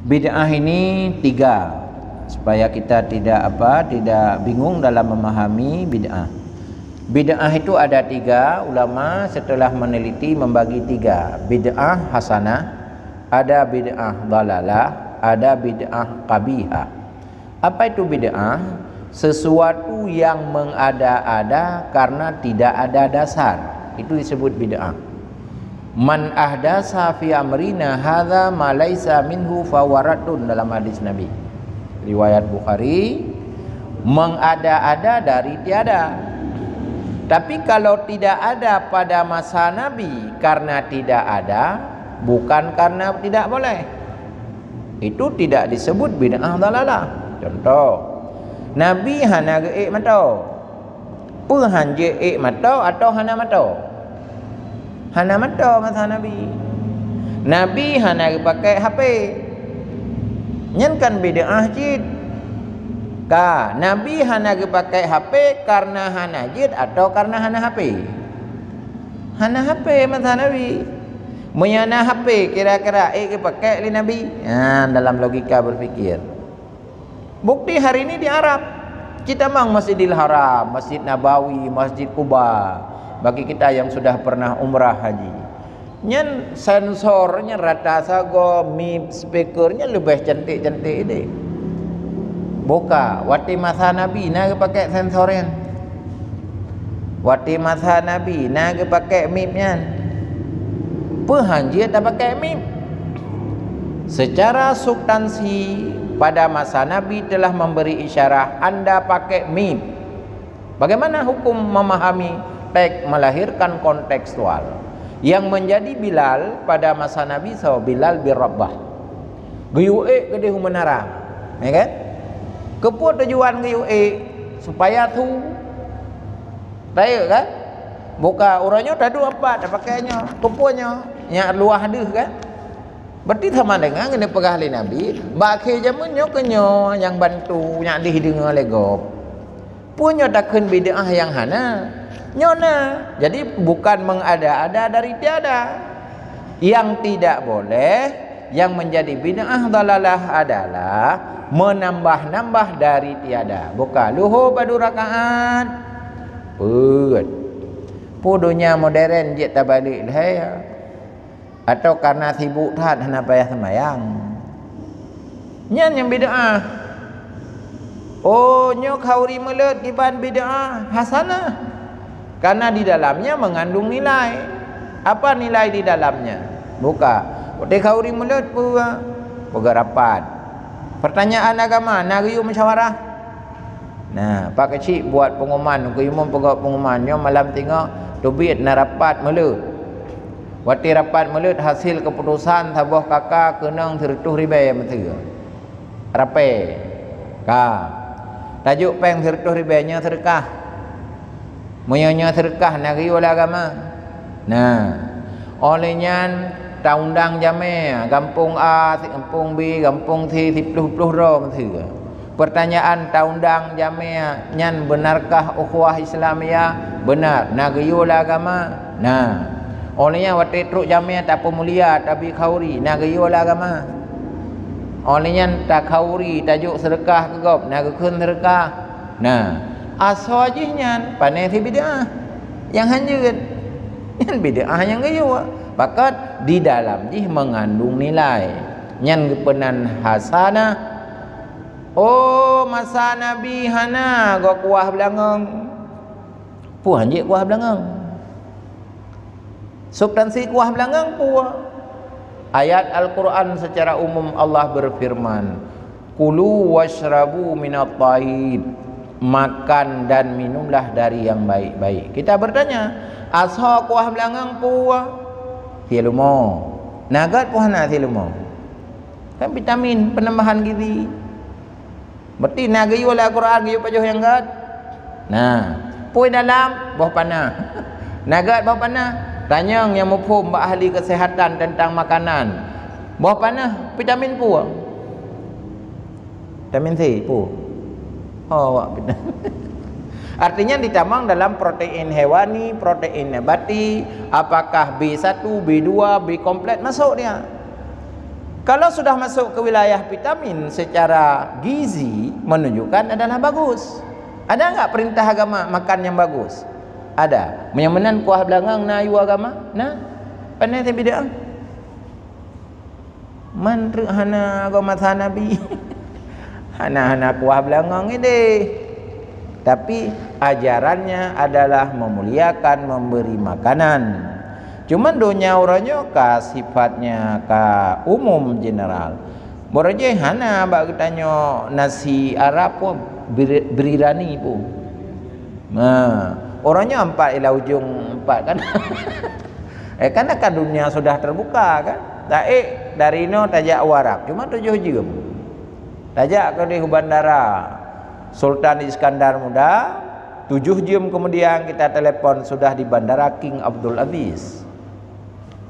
Bid'ah ini 3 supaya kita tidak bingung dalam memahami bid'ah. Bid'ah itu ada 3, ulama setelah meneliti membagi 3. Bid'ah hasanah, ada bid'ah dalalah, ada bid'ah qabihah. Apa itu bid'ah? Sesuatu yang mengada-ada karena tidak ada dasar, itu disebut bid'ah. Man ahdasa fi amrina hadza ma laisa minhu fawaradun, dalam hadis Nabi riwayat Bukhari, mengada-ada dari tiada. Tapi kalau tidak ada pada masa Nabi karena tidak ada, bukan karena tidak boleh, itu tidak disebut bid'ah dalalah. Contoh, Nabi hana geik matau, pu hanje ek matau atau hana matau? Hana matau masa Nabi. Nabi hana pakai HP. Nyen kan bid'ah jid. Ka Nabi hana pakai HP karena hana jid atau karena hana HP? Hana HP masa Nabi. Menyana HP kira-kira pakai li Nabi. Dalam logika berfikir. Bukti hari ini di Arab kita mang Masjidil Haram, Masjid Nabawi, Masjid Kuba. Bagi kita yang sudah pernah umrah haji, nyen sensornya rata sago, mic speakernya lebih cantik-cantik deh. Buka wati masa Nabi nak pakai sensornya. Wati masa Nabi nak pakai mic-nya. Pehanji tak pakai mic. Secara substansi pada masa Nabi telah memberi isyarat Anda pakai mic. Bagaimana hukum memahami teks melahirkan kontekstual? Yang menjadi Bilal pada masa Nabi Bilal bin Rabah. Guyu'e gede menara, ya kan? Kepo tujuan guyu'e supaya tu tahu kan? Buka orangnya tadu apa dah pakainya, keponya nya luah deh kan? Berarti sama dengan kena pegah li Nabi, bakhe jamunnya kenyo yang bantu nya dih dengar legop. Punya takun bid'ah yang hana nyona. Jadi bukan mengada-ada dari tiada. Yang tidak boleh, yang menjadi bid'ah dalalah adalah menambah-nambah dari tiada. Buka luhu padu rakaat put pudunya modern je tak balik lah, atau karena sibuk tat hana payah sembahyang. Nyan yang bid'ah. Oh nyok hauri melut iban bid'ah hasanah, karena di dalamnya mengandung nilai. Apa nilai di dalamnya? Buka utek hauri mulut pega rapat. Pertanyaan agama nariu musyawarah. Nah, pak kecil buat pengumuman, umum pegak pengumumannya malam tengok tubit na rapat mulut. Wati rapat mulut hasil keputusan sabuh kakak kenang tertuh ribai menteri. Rape. Ka. Tajuk peng tertuh ribainya sedekah. Menyonya sedekah nari oleh agama. Nah, olehnya undang jame kampung A, kampung B, kampung C 10 ro menteri. Pertanyaan undang jame nyan benarkah ukhuwah Islamiyah? Benar. Nari oleh agama. Nah, olehnya wati truk jame tak pemulia tapi khauri nari oleh agama. Olehnya tak khauri tajuk sedekah kegop nak kun sedekah. Nah, aswajihnya panai si bid'ah yang hanjut. Yang bid'ah yang gayu. Bakat di dalam jih mengandung nilai. Nyan gepenan hasanah. Oh, masa Nabi hana go kuah belangong. Pu hanjit kuah belangong. Substansi kuah belangong pu. Ayat Al-Quran secara umum Allah berfirman, Kulu washrabu minat taib, makan dan minumlah dari yang baik-baik. Kita bertanya, asha kuah belangang puah thilumo, nagat puah na thilumo, kan vitamin penambahan gizi. Berarti nagayu oleh Al-Quran gayu pajuh yang gad. Nah, puih dalam bawah panah, nagat bawah panah. Tanya yang mufhum ahli kesehatan tentang makanan. Bawah panah vitamin pu. Vitamin C pu. Oh, artinya ditamang dalam protein hewani, protein nabati, apakah B1, B2, B komplit masuk dia. Kalau sudah masuk ke wilayah vitamin secara gizi menunjukkan adalah bagus. Ada enggak perintah agama makan yang bagus? Ada. Menyamanan kuah belangang na ayu agama? Nah, pandai te bid'ah. Man hana agama Nabi. Hana kuah belangang ini. Tapi ajarannya adalah memuliakan, memberi makanan. Cuman dunia orangnya ka sifatnya ka umum general. Boraje hana bak tanya nasi Arab pun berirani pun. Nah, orangnya 4 ila ujung 4 kan. Kan akan dunia sudah terbuka kan. Taik dari no tajak warak cuma 7 jam. Tajak ke di bandara Sultan Iskandar Muda 7 jam kemudian kita telepon sudah di bandara King Abdul Aziz.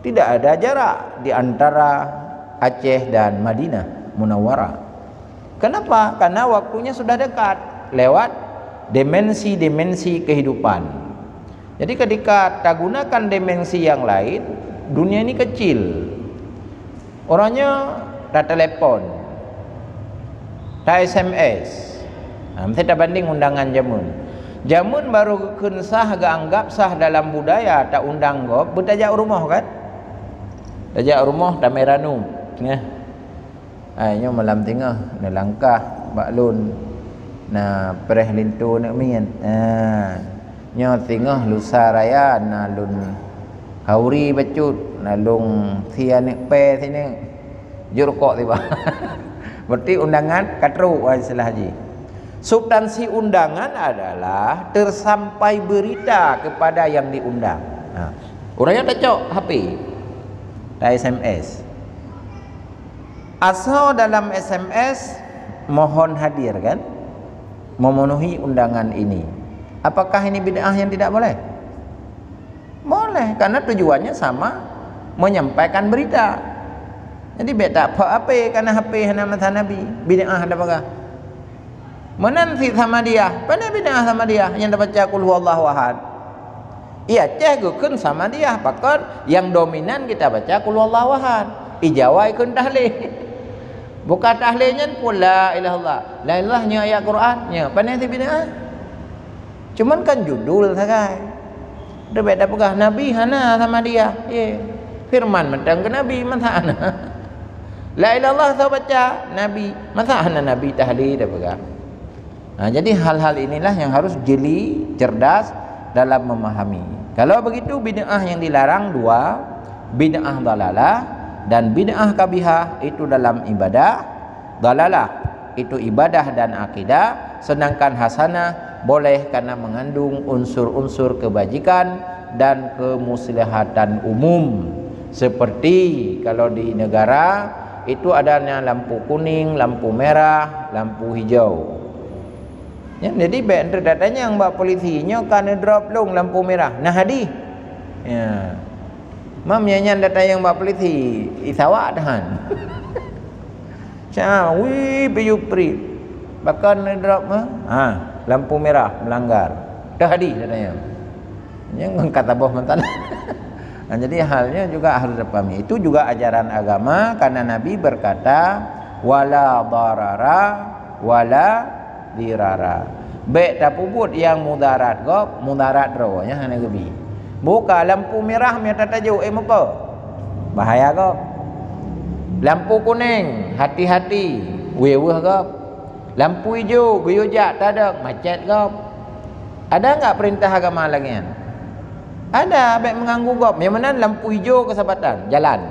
Tidak ada jarak di antara Aceh dan Madinah Munawwarah. Kenapa? Karena waktunya sudah dekat lewat dimensi-dimensi kehidupan. Jadi ketika tak gunakan dimensi yang lain, dunia ini kecil. Orangnya tak telepon, tak SMS. Mesti tak banding undangan jamun. Jamun baru sah gak anggap sah dalam budaya tak undang go bertajak rumah kan? Tajak rumah tak meranu. Ayo malam tengah na langkah baklun na pereh lintu nak mian. Nyo tengah lusa raya na lun hauri bacut na lung thian pe sini jur kok tiba. Berarti undangan katru istilah haji. Substansi undangan adalah tersampai berita kepada yang diundang. Orangnya tak cok HP, tak SMS. Asal dalam SMS mohon hadir kan, memenuhi undangan ini. Apakah ini bid'ah yang tidak boleh? Boleh, karena tujuannya sama, menyampaikan berita. Jadi beda apa karena HP nama Nabi bid'ah ada apa? Menanti sama dia, pada bid'ah sama dia yang dah baca qul huwallahu ahad. Iya, cegukun sama dia, pakon yang dominan kita baca qul huwallahu ahad. Ijawai kun tahlil. Bukan tahlilnya pula ilallah. La ilahnya ayat Qurannya, pada bid'ah. Cuman kan judul saja. Dah beda pegah Nabi hana sama dia. Firman mentang ke Nabi masa hana. La ilallah saya baca Nabi masa hana Nabi tahlil dah pegah. Nah, jadi hal-hal inilah yang harus jeli, cerdas dalam memahami. Kalau begitu bid'ah yang dilarang 2, bid'ah dalalah dan bid'ah kabihah itu dalam ibadah. Dalalah itu ibadah dan akidah, sedangkan hasanah boleh karena mengandung unsur-unsur kebajikan dan kemuslihatan umum. Seperti kalau di negara itu adanya lampu kuning, lampu merah, lampu hijau. Ya, jadi bender datanya yang buat polisinya kan drop long lampu merah. Nah hadi. Ya. Mam nyanyian data yang buat polisi isawak tahan. Cah, wi piyupri. Bahkan drop lampu merah melanggar. Dah hadi datanya. Yang kata boh mantan. Nah, jadi halnya juga harus dipahami. Itu juga ajaran agama karena Nabi berkata wala darara wala dirara. Baik tak pubut yang mudarat go, mudarat rawanya hanya gebi. Buka lampu merah merah tajuk muka. Bahaya go. Lampu kuning, hati-hati, weweh go. Lampu hijau, guyojak tak ada, macet go. Ada enggak perintah agama lagi? Ada, baik mengganggu go. Yang mana lampu hijau kesempatan, jalan.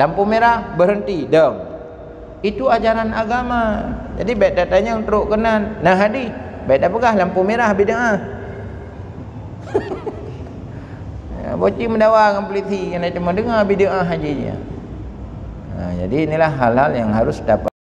Lampu merah berhenti, dong. Itu ajaran agama. Jadi baik datanya untuk kenan. Nah hadi, baik dah pegah lampu merah bid'ah. Bocil mendawa dengan polisi yang cuma dengar bid'ah saja. Jadi inilah hal-hal yang harus dapat